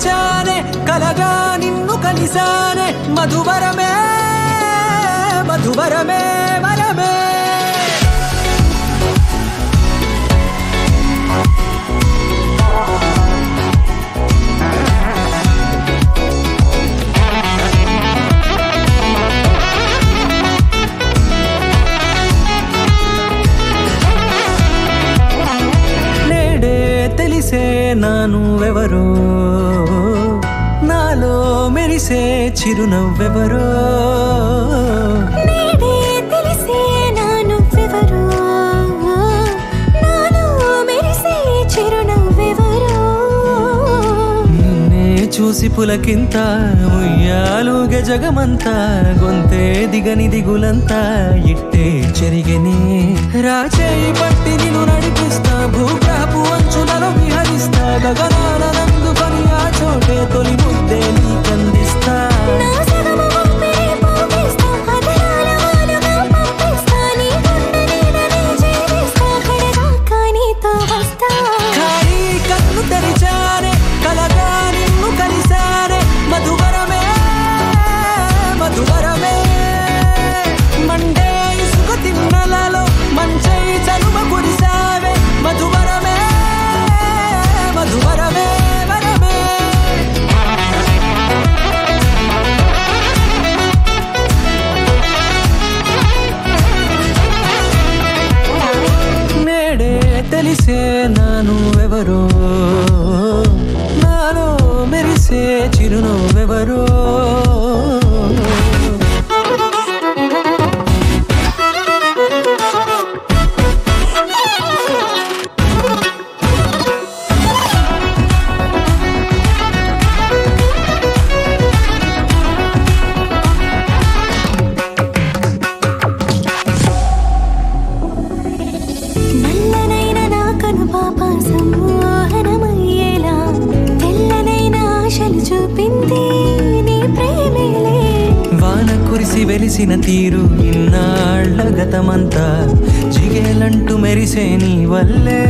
తెరిచానే కలగా నిన్ను కలిసానే మధువరమే మధువరమే వరమే తెలిసే నానువెవరో నాలో మెరిసే చిరునవ్వెవరో నేడే తెలిసే నానువెవరో నాలో మెరిసే చిరునవ్వెవరో నిన్నే చూసి పులకింత ఉయ్యాలుగే జగమంతా గొంతే దిగని దిగులంతా ఇట్టే చెరిగని రాచేయి పట్టి నిన్ను నడిపిస్తా భూగ్రహపు అంచులలో విహరిస్తా గగనాల నందుకొని ఆ చోటే తొలి ముద్దే నీకందిస్తా నా సగమ ఊపిరి పోగిస్తా అదరాల వాలుగా పంపిస్తా నీ గుండె నీడనే జీవిస్తా కడదాకా నీతో వస్తా ఖాళీ కన్ను తెరిచానే కలగా నిన్ను కలిసానే మధువరమే మధువరమే మండే ఇసుక తిన్నలలో మంచై చలువ కురిసావే మధువరమే మధువరమే వరమే నేడే తెలిసే నానువెవరో నాలో మెరిసే చిరునవ్వెవరో నల్లనైన నా కనుపాప సమ్మోహనమయ్యేలా తెల్లనైన ఆశలు చూపింది నీ ప్రేమేలే వాన కురిసి వెలిసిన తీరు ఇన్నాళ్ల గతమంతా జిగేలంటూ మెరిసే నీ వల్లే